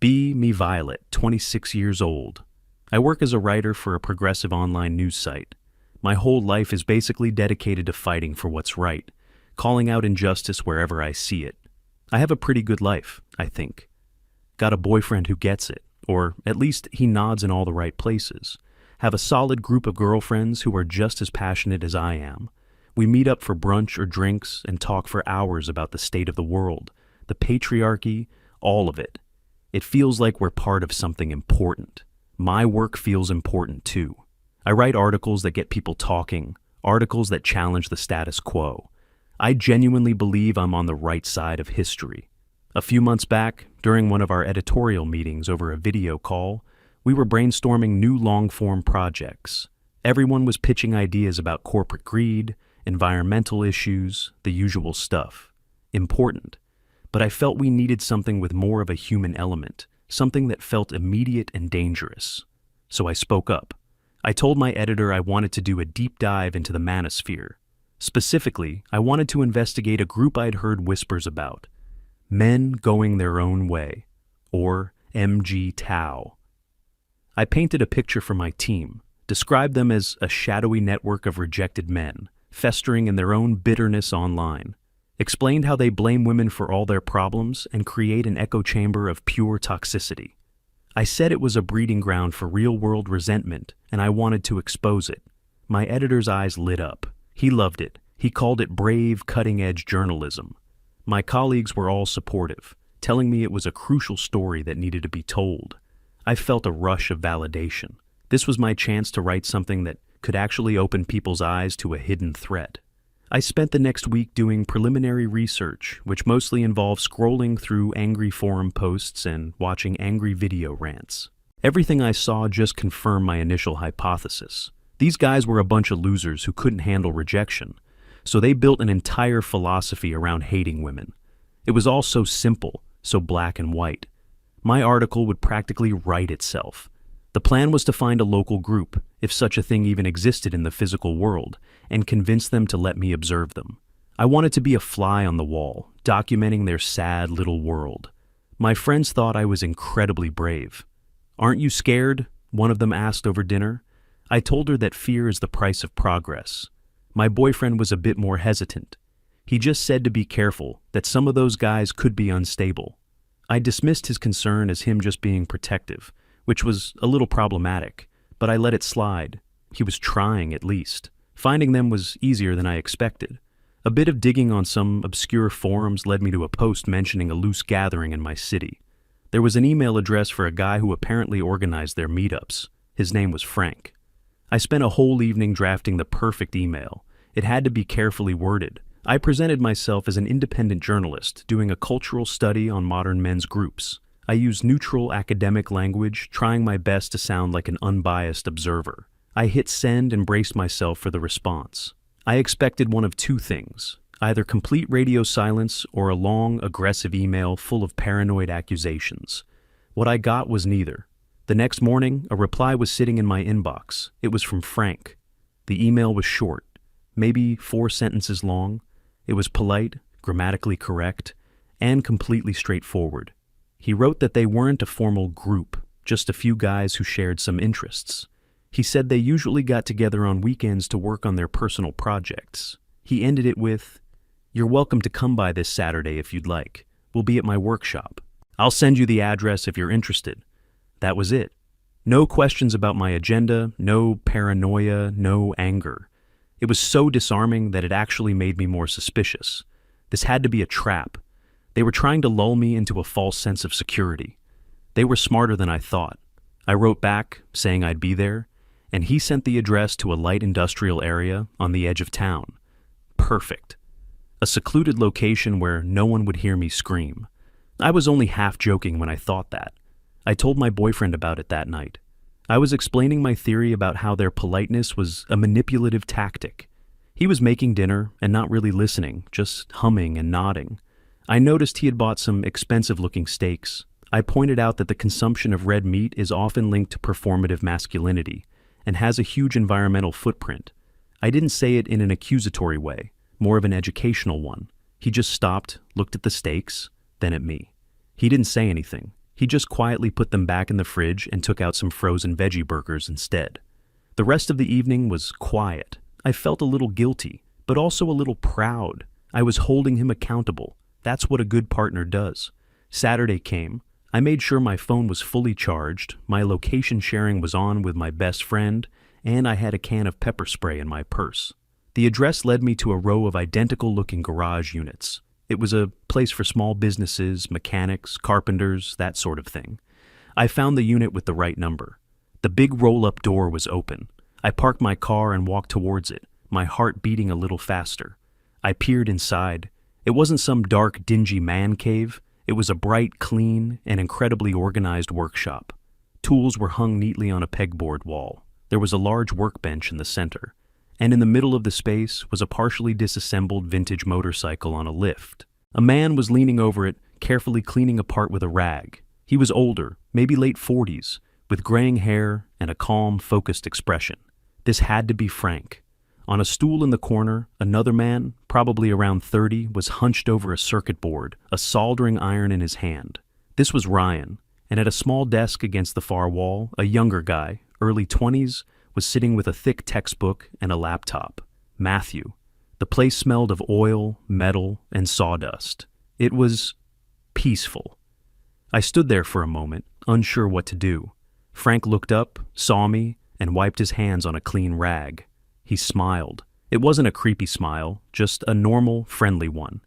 Be Me Violet, 26 years old. I work as a writer for a progressive online news site. My whole life is basically dedicated to fighting for what's right, calling out injustice wherever I see it. I have a pretty good life, I think. Got a boyfriend who gets it, or at least he nods in all the right places. Have a solid group of girlfriends who are just as passionate as I am. We meet up for brunch or drinks and talk for hours about the state of the world, the patriarchy, all of it. It feels like we're part of something important. My work feels important too. I write articles that get people talking, articles that challenge the status quo. I genuinely believe I'm on the right side of history. A few months back, during one of our editorial meetings over a video call, we were brainstorming new long-form projects. Everyone was pitching ideas about corporate greed, environmental issues, the usual stuff. Important. But I felt we needed something with more of a human element, something that felt immediate and dangerous. So I spoke up. I told my editor I wanted to do a deep dive into the manosphere. Specifically, I wanted to investigate a group I'd heard whispers about. Men going their own way, or MGTOW. I painted a picture for my team, described them as a shadowy network of rejected men, festering in their own bitterness online. Explained how they blame women for all their problems and create an echo chamber of pure toxicity. I said it was a breeding ground for real-world resentment, and I wanted to expose it. My editor's eyes lit up. He loved it. He called it brave, cutting-edge journalism. My colleagues were all supportive, telling me it was a crucial story that needed to be told. I felt a rush of validation. This was my chance to write something that could actually open people's eyes to a hidden threat. I spent the next week doing preliminary research, which mostly involved scrolling through angry forum posts and watching angry video rants. Everything I saw just confirmed my initial hypothesis. These guys were a bunch of losers who couldn't handle rejection, so they built an entire philosophy around hating women. It was all so simple, so black and white. My article would practically write itself. The plan was to find a local group, if such a thing even existed in the physical world, and convince them to let me observe them. I wanted to be a fly on the wall, documenting their sad little world. My friends thought I was incredibly brave. "Aren't you scared?" one of them asked over dinner. I told her that fear is the price of progress. My boyfriend was a bit more hesitant. He just said to be careful, that some of those guys could be unstable. I dismissed his concern as him just being protective, which was a little problematic, but I let it slide. He was trying, at least. Finding them was easier than I expected. A bit of digging on some obscure forums led me to a post mentioning a loose gathering in my city. There was an email address for a guy who apparently organized their meetups. His name was Frank. I spent a whole evening drafting the perfect email. It had to be carefully worded. I presented myself as an independent journalist doing a cultural study on modern men's groups. I used neutral academic language, trying my best to sound like an unbiased observer. I hit send and braced myself for the response. I expected one of two things, either complete radio silence or a long, aggressive email full of paranoid accusations. What I got was neither. The next morning, a reply was sitting in my inbox. It was from Frank. The email was short, maybe 4 sentences long. It was polite, grammatically correct, and completely straightforward. He wrote that they weren't a formal group, just a few guys who shared some interests. He said they usually got together on weekends to work on their personal projects. He ended it with, "You're welcome to come by this Saturday if you'd like. We'll be at my workshop. I'll send you the address if you're interested." That was it. No questions about my agenda, no paranoia, no anger. It was so disarming that it actually made me more suspicious. This had to be a trap. They were trying to lull me into a false sense of security. They were smarter than I thought. I wrote back, saying I'd be there, and he sent the address to a light industrial area on the edge of town. Perfect. A secluded location where no one would hear me scream. I was only half joking when I thought that. I told my boyfriend about it that night. I was explaining my theory about how their politeness was a manipulative tactic. He was making dinner and not really listening, just humming and nodding. I noticed he had bought some expensive-looking steaks. I pointed out that the consumption of red meat is often linked to performative masculinity and has a huge environmental footprint. I didn't say it in an accusatory way, more of an educational one. He just stopped, looked at the steaks, then at me. He didn't say anything. He just quietly put them back in the fridge and took out some frozen veggie burgers instead. The rest of the evening was quiet. I felt a little guilty, but also a little proud. I was holding him accountable. That's what a good partner does. Saturday came. I made sure my phone was fully charged, my location sharing was on with my best friend, and I had a can of pepper spray in my purse. The address led me to a row of identical-looking garage units. It was a place for small businesses, mechanics, carpenters, that sort of thing. I found the unit with the right number. The big roll-up door was open. I parked my car and walked towards it, my heart beating a little faster. I peered inside. It wasn't some dark, dingy man cave. It was a bright, clean, and incredibly organized workshop. Tools were hung neatly on a pegboard wall. There was a large workbench in the center, and in the middle of the space was a partially disassembled vintage motorcycle on a lift. A man was leaning over it, carefully cleaning a part with a rag. He was older, maybe late 40s, with graying hair and a calm, focused expression. This had to be Frank. On a stool in the corner, another man, probably around 30, was hunched over a circuit board, a soldering iron in his hand. This was Ryan, and at a small desk against the far wall, a younger guy, early 20s, was sitting with a thick textbook and a laptop. Matthew. The place smelled of oil, metal, and sawdust. It was peaceful. I stood there for a moment, unsure what to do. Frank looked up, saw me, and wiped his hands on a clean rag. He smiled. It wasn't a creepy smile, just a normal, friendly one.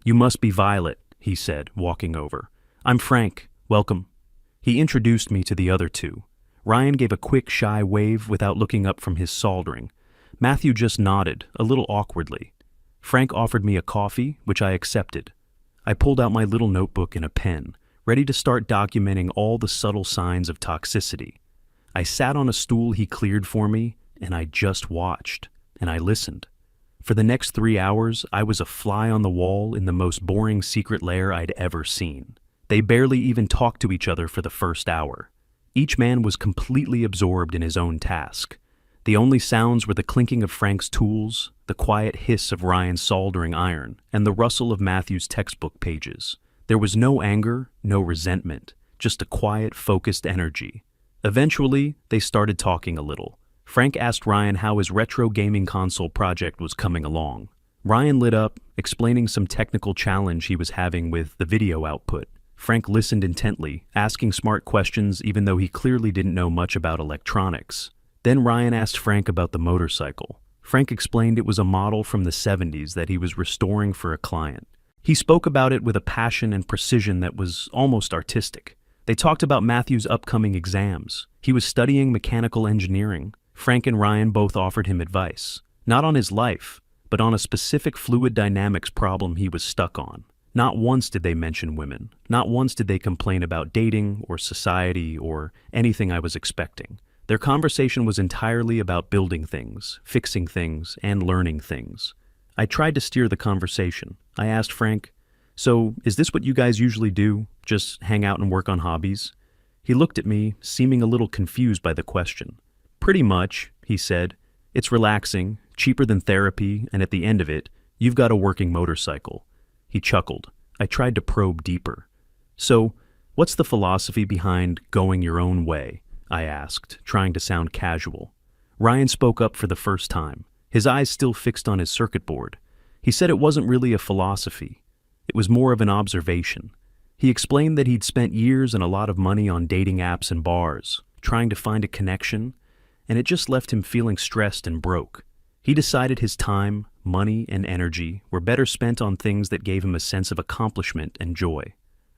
"You must be Violet," he said, walking over. "I'm Frank. Welcome." He introduced me to the other two. Ryan gave a quick, shy wave without looking up from his soldering. Matthew just nodded, a little awkwardly. Frank offered me a coffee, which I accepted. I pulled out my little notebook and a pen, ready to start documenting all the subtle signs of toxicity. I sat on a stool he cleared for me, and I just watched, and I listened. For the next 3 hours, I was a fly on the wall in the most boring secret lair I'd ever seen. They barely even talked to each other for the first hour. Each man was completely absorbed in his own task. The only sounds were the clinking of Frank's tools, the quiet hiss of Ryan's soldering iron, and the rustle of Matthew's textbook pages. There was no anger, no resentment, just a quiet, focused energy. Eventually, they started talking a little. Frank asked Ryan how his retro gaming console project was coming along. Ryan lit up, explaining some technical challenge he was having with the video output. Frank listened intently, asking smart questions even though he clearly didn't know much about electronics. Then Ryan asked Frank about the motorcycle. Frank explained it was a model from the 70s that he was restoring for a client. He spoke about it with a passion and precision that was almost artistic. They talked about Matthew's upcoming exams. He was studying mechanical engineering. Frank and Ryan both offered him advice, not on his life, but on a specific fluid dynamics problem he was stuck on. Not once did they mention women. Not once did they complain about dating or society or anything I was expecting. Their conversation was entirely about building things, fixing things, and learning things. I tried to steer the conversation. I asked Frank, "So, is this what you guys usually do? Just hang out and work on hobbies?" He looked at me, seeming a little confused by the question. "Pretty much," he said. "It's relaxing, cheaper than therapy, and at the end of it, you've got a working motorcycle." He chuckled. I tried to probe deeper. "So, what's the philosophy behind going your own way?" I asked, trying to sound casual. Ryan spoke up for the first time, his eyes still fixed on his circuit board. He said it wasn't really a philosophy. It was more of an observation. He explained that he'd spent years and a lot of money on dating apps and bars, trying to find a connection, and it just left him feeling stressed and broke. He decided his time, money, and energy were better spent on things that gave him a sense of accomplishment and joy,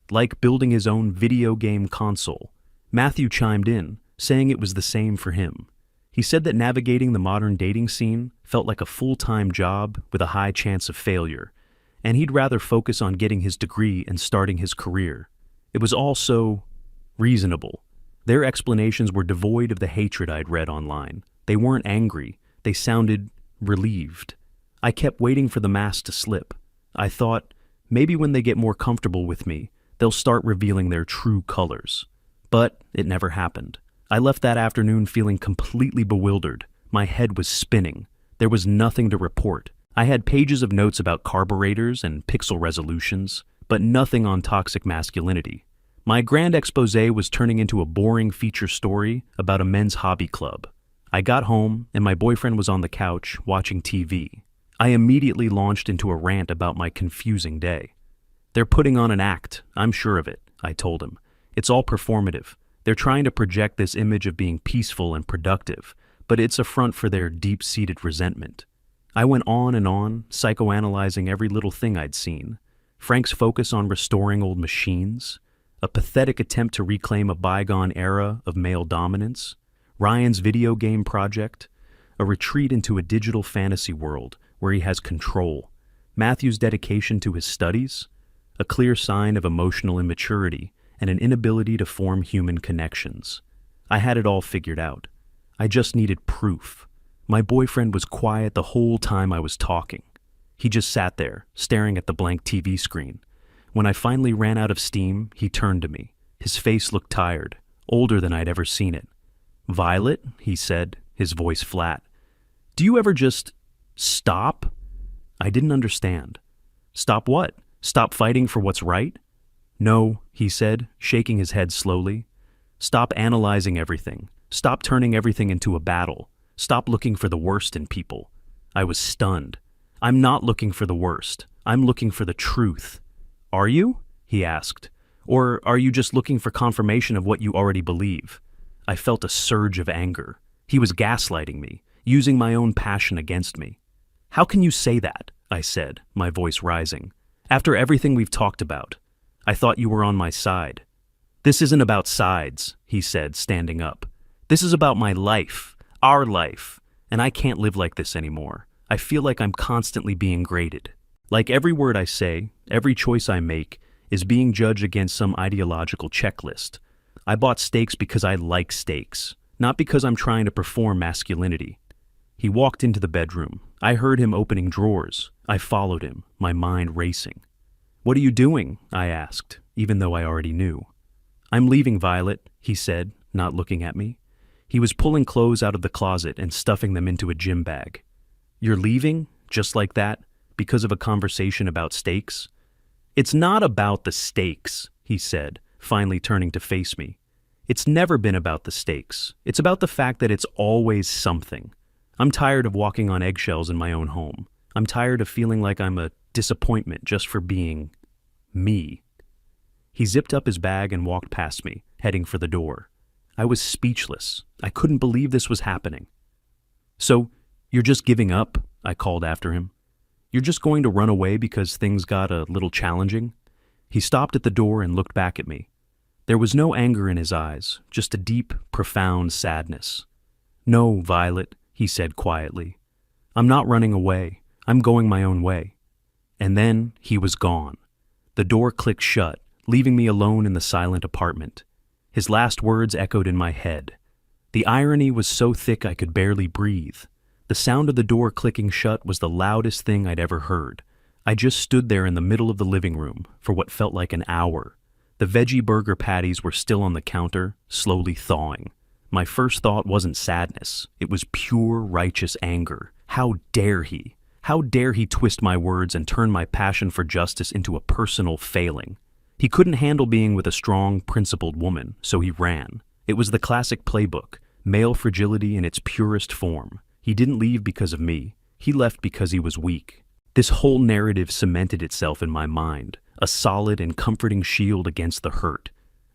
like building his own video game console. Matthew chimed in, saying it was the same for him. He said that navigating the modern dating scene felt like a full-time job with a high chance of failure, and he'd rather focus on getting his degree and starting his career. It was all so reasonable. Their explanations were devoid of the hatred I'd read online. They weren't angry. They sounded relieved. I kept waiting for the mask to slip. I thought, maybe when they get more comfortable with me, they'll start revealing their true colors. But it never happened. I left that afternoon feeling completely bewildered. My head was spinning. There was nothing to report. I had pages of notes about carburetors and pixel resolutions, but nothing on toxic masculinity. My grand exposé was turning into a boring feature story about a men's hobby club. I got home, and my boyfriend was on the couch watching TV. I immediately launched into a rant about my confusing day. "They're putting on an act, I'm sure of it," I told him. "It's all performative. They're trying to project this image of being peaceful and productive, but it's a front for their deep-seated resentment." I went on, psychoanalyzing every little thing I'd seen. Frank's focus on restoring old machines, a pathetic attempt to reclaim a bygone era of male dominance, Ryan's video game project, a retreat into a digital fantasy world where he has control, Matthew's dedication to his studies, a clear sign of emotional immaturity and an inability to form human connections. I had it all figured out. I just needed proof. My boyfriend was quiet the whole time I was talking. He just sat there, staring at the blank TV screen. When I finally ran out of steam, he turned to me. His face looked tired, older than I'd ever seen it. "Violet," he said, his voice flat, "do you ever just stop?" I didn't understand. "Stop what? Stop fighting for what's right?" "No," he said, shaking his head slowly. "Stop analyzing everything. Stop turning everything into a battle. Stop looking for the worst in people." I was stunned. "I'm not looking for the worst. I'm looking for the truth." "Are you?" he asked. "Or are you just looking for confirmation of what you already believe?" I felt a surge of anger. He was gaslighting me, using my own passion against me. "How can you say that?" I said, my voice rising. "After everything we've talked about, I thought you were on my side." "This isn't about sides," he said, standing up. "This is about my life, our life, and I can't live like this anymore. I feel like I'm constantly being graded. Like every word I say, every choice I make, is being judged against some ideological checklist. I bought steaks because I like steaks, not because I'm trying to perform masculinity." He walked into the bedroom. I heard him opening drawers. I followed him, my mind racing. "What are you doing?" I asked, even though I already knew. "I'm leaving, Violet," he said, not looking at me. He was pulling clothes out of the closet and stuffing them into a gym bag. "You're leaving? Just like that? Because of a conversation about steaks?" "It's not about the steaks," he said, finally turning to face me. "It's never been about the steaks. It's about the fact that it's always something. I'm tired of walking on eggshells in my own home. I'm tired of feeling like I'm a disappointment just for being me." He zipped up his bag and walked past me, heading for the door. I was speechless. I couldn't believe this was happening. "So, you're just giving up?" I called after him. "You're just going to run away because things got a little challenging?" He stopped at the door and looked back at me. There was no anger in his eyes, just a deep, profound sadness. "No, Violet," he said quietly. "I'm not running away. I'm going my own way." And then he was gone. The door clicked shut, leaving me alone in the silent apartment. His last words echoed in my head. The irony was so thick I could barely breathe. The sound of the door clicking shut was the loudest thing I'd ever heard. I just stood there in the middle of the living room for what felt like an hour. The veggie burger patties were still on the counter, slowly thawing. My first thought wasn't sadness. It was pure, righteous anger. How dare he? How dare he twist my words and turn my passion for justice into a personal failing? He couldn't handle being with a strong, principled woman, so he ran. It was the classic playbook, male fragility in its purest form. He didn't leave because of me. He left because he was weak. This whole narrative cemented itself in my mind, a solid and comforting shield against the hurt.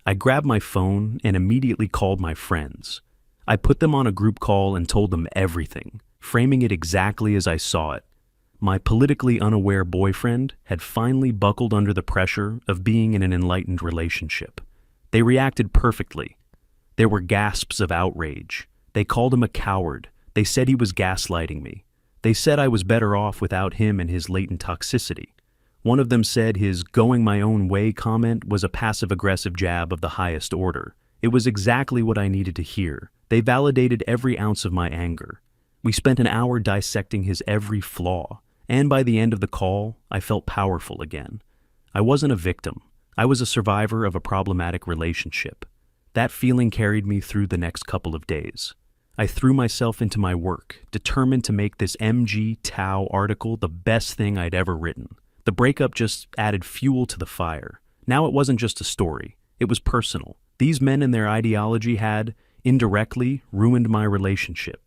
I grabbed my phone and immediately called my friends. I put them on a group call and told them everything, framing it exactly as I saw it. My politically unaware boyfriend had finally buckled under the pressure of being in an enlightened relationship. They reacted perfectly. There were gasps of outrage. They called him a coward. They said he was gaslighting me. They said I was better off without him and his latent toxicity. One of them said his going my own way comment was a passive-aggressive jab of the highest order. It was exactly what I needed to hear. They validated every ounce of my anger. We spent an hour dissecting his every flaw, and by the end of the call, I felt powerful again. I wasn't a victim. I was a survivor of a problematic relationship. That feeling carried me through the next couple of days. I threw myself into my work, determined to make this MGTOW article the best thing I'd ever written. The breakup just added fuel to the fire. Now it wasn't just a story. It was personal. These men and their ideology had, indirectly, ruined my relationship.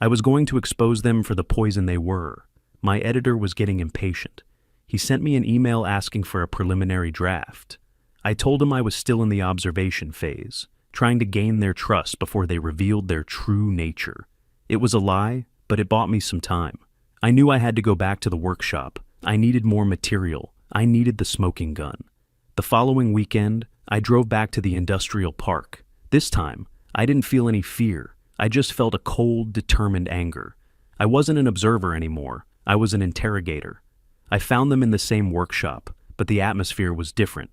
I was going to expose them for the poison they were. My editor was getting impatient. He sent me an email asking for a preliminary draft. I told him I was still in the observation phase, trying to gain their trust before they revealed their true nature. It was a lie, but it bought me some time. I knew I had to go back to the workshop. I needed more material. I needed the smoking gun. The following weekend, I drove back to the industrial park. This time, I didn't feel any fear. I just felt a cold, determined anger. I wasn't an observer anymore. I was an interrogator. I found them in the same workshop, but the atmosphere was different.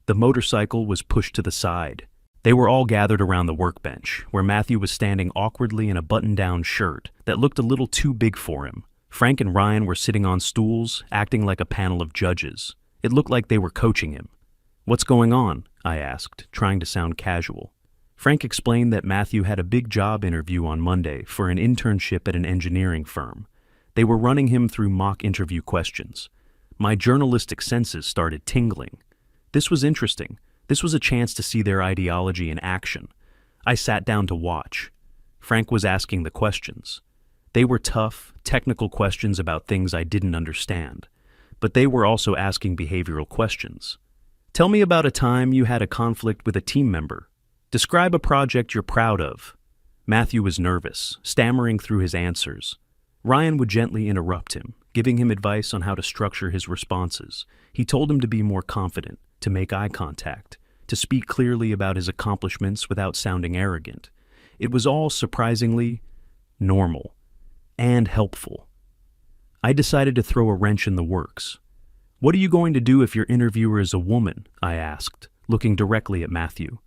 The motorcycle was pushed to the side. They were all gathered around the workbench, where Matthew was standing awkwardly in a button-down shirt that looked a little too big for him. Frank and Ryan were sitting on stools, acting like a panel of judges. It looked like they were coaching him. "What's going on?" I asked, trying to sound casual. Frank explained that Matthew had a big job interview on Monday for an internship at an engineering firm. They were running him through mock interview questions. My journalistic senses started tingling. This was interesting. This was a chance to see their ideology in action. I sat down to watch. Frank was asking the questions. They were tough, technical questions about things I didn't understand. But they were also asking behavioral questions. "Tell me about a time you had a conflict with a team member. Describe a project you're proud of." Matthew was nervous, stammering through his answers. Ryan would gently interrupt him, giving him advice on how to structure his responses. He told him to be more confident, to make eye contact, to speak clearly about his accomplishments without sounding arrogant. It was all surprisingly normal and helpful. I decided to throw a wrench in the works. "What are you going to do if your interviewer is a woman?" I asked, looking directly at Matthew.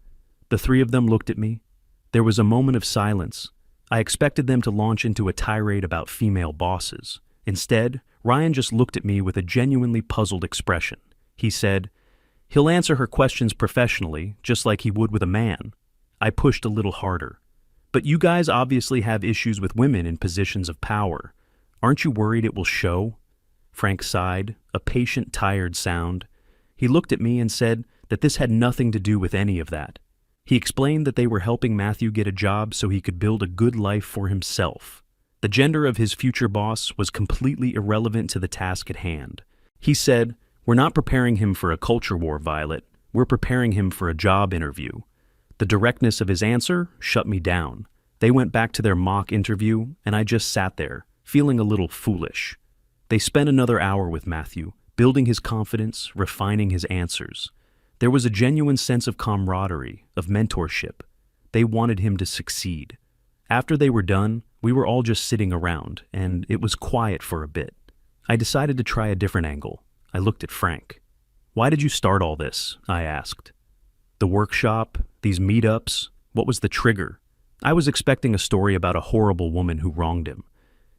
The three of them looked at me. There was a moment of silence. I expected them to launch into a tirade about female bosses. Instead, Ryan just looked at me with a genuinely puzzled expression. He said, "He'll answer her questions professionally, just like he would with a man." I pushed a little harder. "But you guys obviously have issues with women in positions of power. Aren't you worried it will show?" Frank sighed, a patient, tired sound. He looked at me and said that this had nothing to do with any of that. He explained that they were helping Matthew get a job so he could build a good life for himself. The gender of his future boss was completely irrelevant to the task at hand. He said, "We're not preparing him for a culture war, Violet. We're preparing him for a job interview." The directness of his answer shut me down. They went back to their mock interview, and I just sat there, feeling a little foolish. They spent another hour with Matthew, building his confidence, refining his answers. There was a genuine sense of camaraderie, of mentorship. They wanted him to succeed. After they were done, we were all just sitting around, and it was quiet for a bit. I decided to try a different angle. I looked at Frank. "Why did you start all this?" I asked. "The workshop, these meetups, what was the trigger?" I was expecting a story about a horrible woman who wronged him.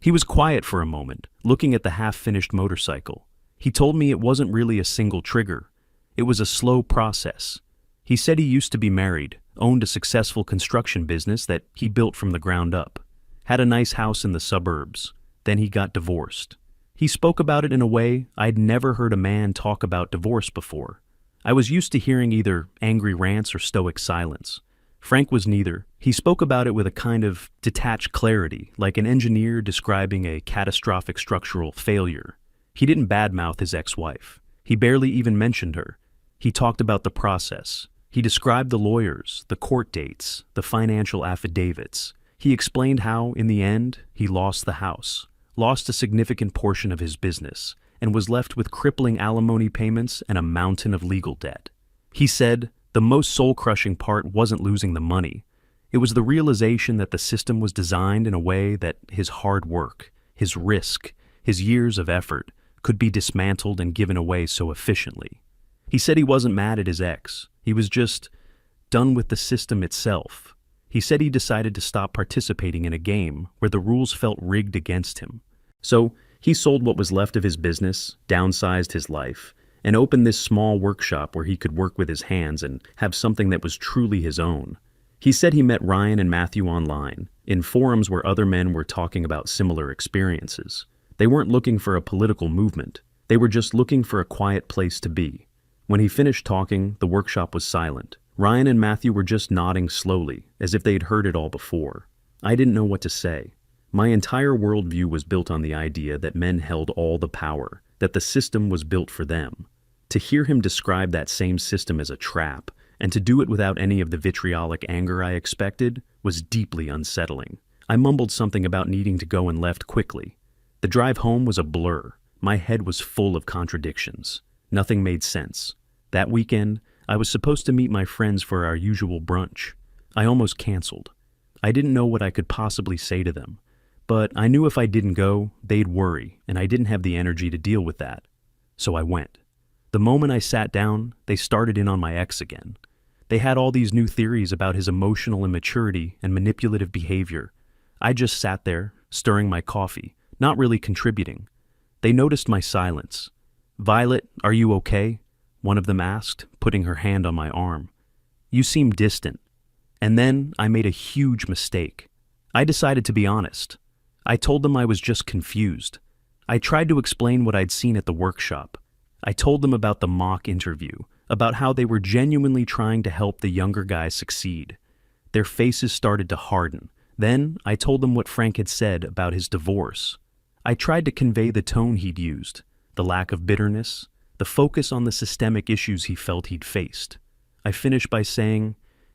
He was quiet for a moment, looking at the half-finished motorcycle. He told me it wasn't really a single trigger. It was a slow process. He said he used to be married, owned a successful construction business that he built from the ground up, had a nice house in the suburbs. Then he got divorced. He spoke about it in a way I'd never heard a man talk about divorce before. I was used to hearing either angry rants or stoic silence. Frank was neither. He spoke about it with a kind of detached clarity, like an engineer describing a catastrophic structural failure. He didn't badmouth his ex-wife. He barely even mentioned her. He talked about the process. He described the lawyers, the court dates, the financial affidavits. He explained how, in the end, he lost the house, lost a significant portion of his business, and was left with crippling alimony payments and a mountain of legal debt. He said, the most soul-crushing part wasn't losing the money. It was the realization that the system was designed in a way that his hard work, his risk, his years of effort could be dismantled and given away so efficiently. He said he wasn't mad at his ex. He was just done with the system itself. He said he decided to stop participating in a game where the rules felt rigged against him. So he sold what was left of his business, downsized his life, and opened this small workshop where he could work with his hands and have something that was truly his own. He said he met Ryan and Matthew online, in forums where other men were talking about similar experiences. They weren't looking for a political movement. They were just looking for a quiet place to be. When he finished talking, the workshop was silent. Ryan and Matthew were just nodding slowly, as if they'd heard it all before. I didn't know what to say. My entire worldview was built on the idea that men held all the power, that the system was built for them. To hear him describe that same system as a trap, and to do it without any of the vitriolic anger I expected, was deeply unsettling. I mumbled something about needing to go and left quickly. The drive home was a blur. My head was full of contradictions. Nothing made sense. That weekend, I was supposed to meet my friends for our usual brunch. I almost canceled. I didn't know what I could possibly say to them, but I knew if I didn't go, they'd worry, and I didn't have the energy to deal with that. So I went. The moment I sat down, they started in on my ex again. They had all these new theories about his emotional immaturity and manipulative behavior. I just sat there, stirring my coffee, not really contributing. They noticed my silence. "Violet, are you okay?" one of them asked, putting her hand on my arm. "You seem distant." And then I made a huge mistake. I decided to be honest. I told them I was just confused. I tried to explain what I'd seen at the workshop. I told them about the mock interview, about how they were genuinely trying to help the younger guy succeed. Their faces started to harden. Then I told them what Frank had said about his divorce. I tried to convey the tone he'd used, the lack of bitterness, the focus on the systemic issues he felt he'd faced. I finished by saying,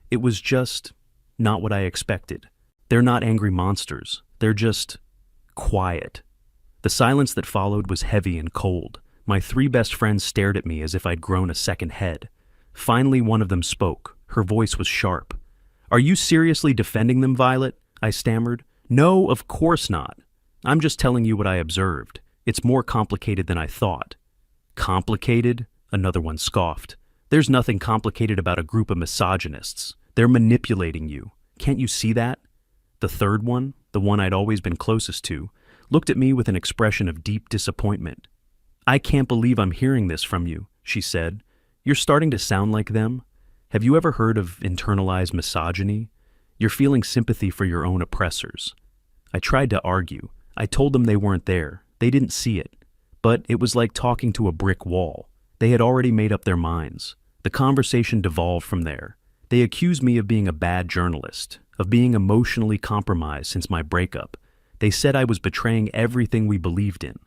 it was just not what I expected. They're not angry monsters. They're just quiet. The silence that followed was heavy and cold. My three best friends stared at me as if I'd grown a second head. Finally, one of them spoke. Her voice was sharp. "Are you seriously defending them, Violet?" I stammered. "No, of course not. I'm just telling you what I observed. It's more complicated than I thought." "Complicated?" Another one scoffed. "There's nothing complicated about a group of misogynists. They're manipulating you. Can't you see that?" The third one, the one I'd always been closest to, looked at me with an expression of deep disappointment. "I can't believe I'm hearing this from you," she said. "You're starting to sound like them. Have you ever heard of internalized misogyny? You're feeling sympathy for your own oppressors." I tried to argue. I told them they weren't there. They didn't see it. But it was like talking to a brick wall. They had already made up their minds. The conversation devolved from there. They accused me of being a bad journalist, of being emotionally compromised since my breakup. They said I was betraying everything we believed in.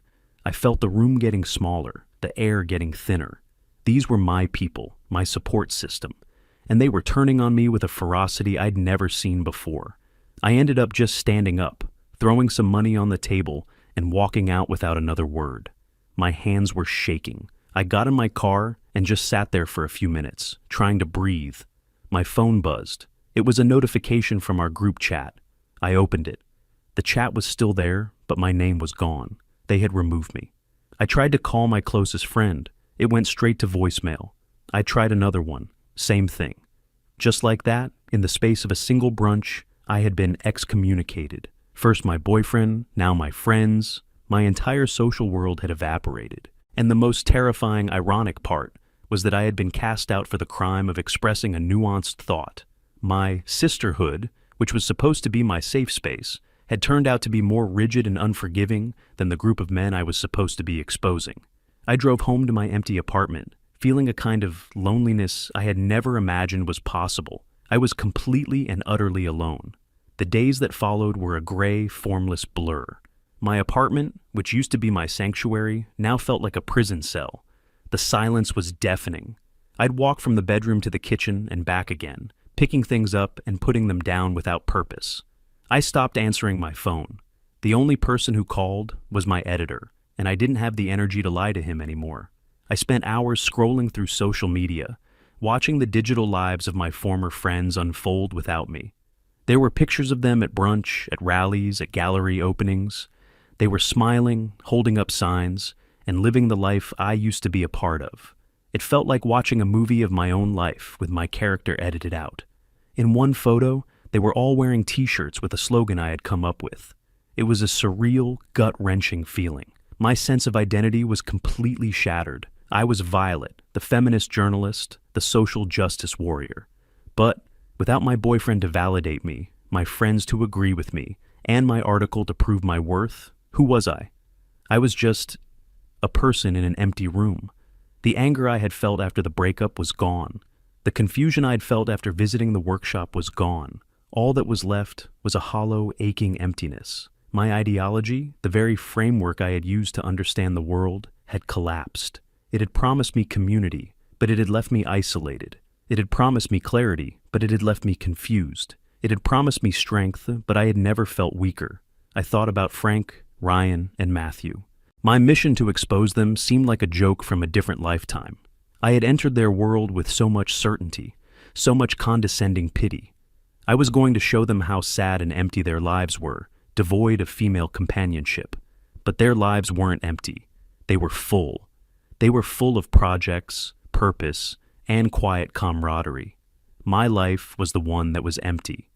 I felt the room getting smaller, the air getting thinner. These were my people, my support system, and they were turning on me with a ferocity I'd never seen before. I ended up just standing up, throwing some money on the table, and walking out without another word. My hands were shaking. I got in my car and just sat there for a few minutes, trying to breathe. My phone buzzed. It was a notification from our group chat. I opened it. The chat was still there, but my name was gone. They had removed me. I tried to call my closest friend. It went straight to voicemail. I tried another one. Same thing. Just like that, in the space of a single brunch, I had been excommunicated. First my boyfriend, now my friends. My entire social world had evaporated. And the most terrifying, ironic part was that I had been cast out for the crime of expressing a nuanced thought. My sisterhood, which was supposed to be my safe space, had turned out to be more rigid and unforgiving than the group of men I was supposed to be exposing. I drove home to my empty apartment, feeling a kind of loneliness I had never imagined was possible. I was completely and utterly alone. The days that followed were a gray, formless blur. My apartment, which used to be my sanctuary, now felt like a prison cell. The silence was deafening. I'd walk from the bedroom to the kitchen and back again, picking things up and putting them down without purpose. I stopped answering my phone. The only person who called was my editor, and I didn't have the energy to lie to him anymore. I spent hours scrolling through social media, watching the digital lives of my former friends unfold without me. There were pictures of them at brunch, at rallies, at gallery openings. They were smiling, holding up signs, and living the life I used to be a part of. It felt like watching a movie of my own life with my character edited out. In one photo, they were all wearing t-shirts with a slogan I had come up with. It was a surreal, gut-wrenching feeling. My sense of identity was completely shattered. I was Violet, the feminist journalist, the social justice warrior. But without my boyfriend to validate me, my friends to agree with me, and my article to prove my worth, who was I? I was just a person in an empty room. The anger I had felt after the breakup was gone. The confusion I'd felt after visiting the workshop was gone. All that was left was a hollow, aching emptiness. My ideology, the very framework I had used to understand the world, had collapsed. It had promised me community, but it had left me isolated. It had promised me clarity, but it had left me confused. It had promised me strength, but I had never felt weaker. I thought about Frank, Ryan, and Matthew. My mission to expose them seemed like a joke from a different lifetime. I had entered their world with so much certainty, so much condescending pity. I was going to show them how sad and empty their lives were, devoid of female companionship. But their lives weren't empty. They were full. They were full of projects, purpose, and quiet camaraderie. My life was the one that was empty.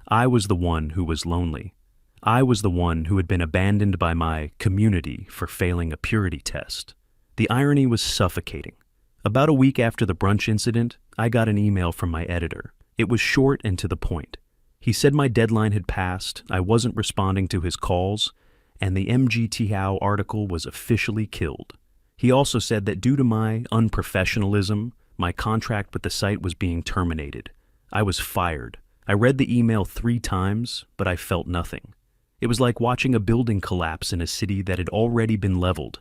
I was the one who was lonely. I was the one who had been abandoned by my community for failing a purity test. The irony was suffocating. About a week after the brunch incident, I got an email from my editor. It was short and to the point. He said my deadline had passed, I wasn't responding to his calls, and the MGTOW article was officially killed. He also said that due to my unprofessionalism, my contract with the site was being terminated. I was fired. I read the email 3 times, but I felt nothing. It was like watching a building collapse in a city that had already been leveled.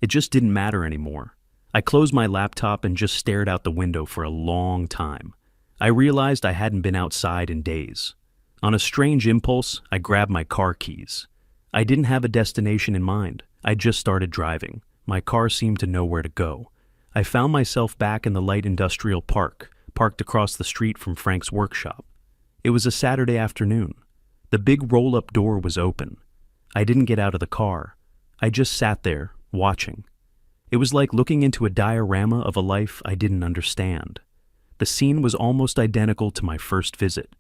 It just didn't matter anymore. I closed my laptop and just stared out the window for a long time. I realized I hadn't been outside in days. On a strange impulse, I grabbed my car keys. I didn't have a destination in mind. I just started driving. My car seemed to know where to go. I found myself back in the light industrial park, parked across the street from Frank's workshop. It was a Saturday afternoon. The big roll-up door was open. I didn't get out of the car. I just sat there, watching. It was like looking into a diorama of a life I didn't understand. The scene was almost identical to my first visit,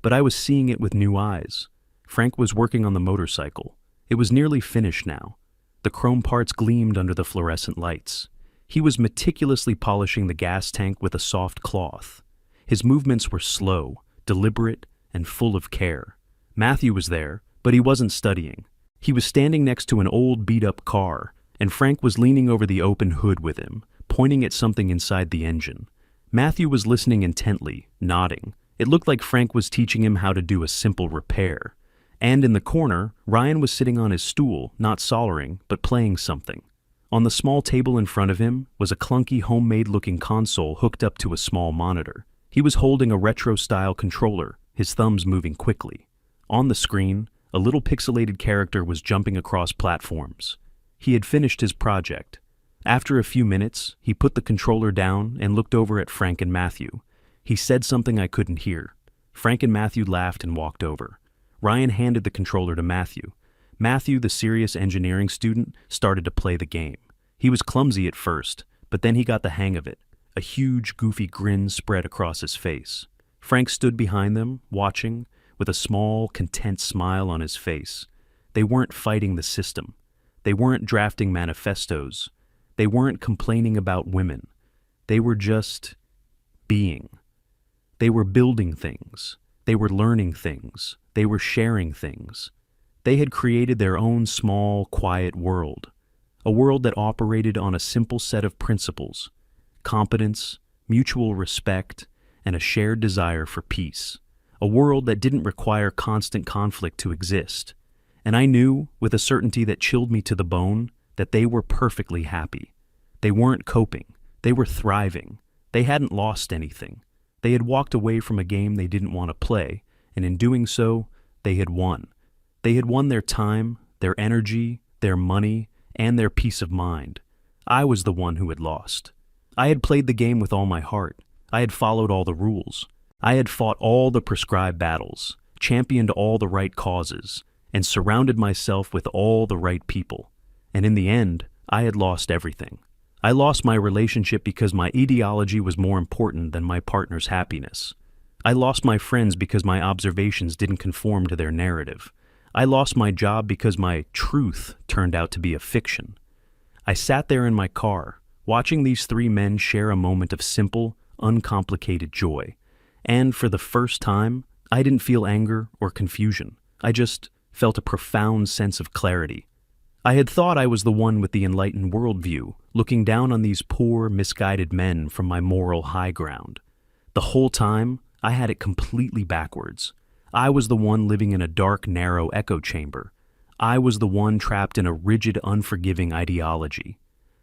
but I was seeing it with new eyes. Frank was working on the motorcycle. It was nearly finished now. The chrome parts gleamed under the fluorescent lights. He was meticulously polishing the gas tank with a soft cloth. His movements were slow, deliberate, and full of care. Matthew was there, but he wasn't studying. He was standing next to an old beat-up car, and Frank was leaning over the open hood with him, pointing at something inside the engine. Matthew was listening intently, nodding. It looked like Frank was teaching him how to do a simple repair. And in the corner, Ryan was sitting on his stool, not soldering, but playing something. On the small table in front of him was a clunky homemade-looking console hooked up to a small monitor. He was holding a retro-style controller, his thumbs moving quickly. On the screen, a little pixelated character was jumping across platforms. He had finished his project. After a few minutes, he put the controller down and looked over at Frank and Matthew. He said something I couldn't hear. Frank and Matthew laughed and walked over. Ryan handed the controller to Matthew. Matthew, the serious engineering student, started to play the game. He was clumsy at first, but then he got the hang of it. A huge, goofy grin spread across his face. Frank stood behind them, watching, with a small, content smile on his face. They weren't fighting the system. They weren't drafting manifestos. They weren't complaining about women. They were just being. They were building things. They were learning things. They were sharing things. They had created their own small, quiet world. A world that operated on a simple set of principles: competence, mutual respect, and a shared desire for peace. A world that didn't require constant conflict to exist. And I knew, with a certainty that chilled me to the bone, that they were perfectly happy. They weren't coping. They were thriving. They hadn't lost anything. They had walked away from a game they didn't want to play, and in doing so, they had won. They had won their time, their energy, their money, and their peace of mind. I was the one who had lost. I had played the game with all my heart. I had followed all the rules. I had fought all the prescribed battles, championed all the right causes, and surrounded myself with all the right people. And in the end, I had lost everything. I lost my relationship because my ideology was more important than my partner's happiness. I lost my friends because my observations didn't conform to their narrative. I lost my job because my truth turned out to be a fiction. I sat there in my car, watching these 3 men share a moment of simple, uncomplicated joy. And for the first time, I didn't feel anger or confusion. I just felt a profound sense of clarity. I had thought I was the one with the enlightened worldview, looking down on these poor, misguided men from my moral high ground. The whole time, I had it completely backwards. I was the one living in a dark, narrow echo chamber. I was the one trapped in a rigid, unforgiving ideology.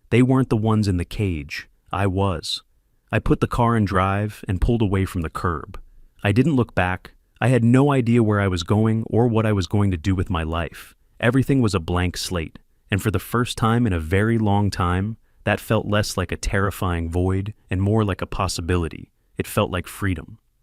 They weren't the ones in the cage. I was. I put the car in drive and pulled away from the curb. I didn't look back. I had no idea where I was going or what I was going to do with my life. Everything was a blank slate, and for the first time in a very long time, that felt less like a terrifying void and more like a possibility. It felt like freedom.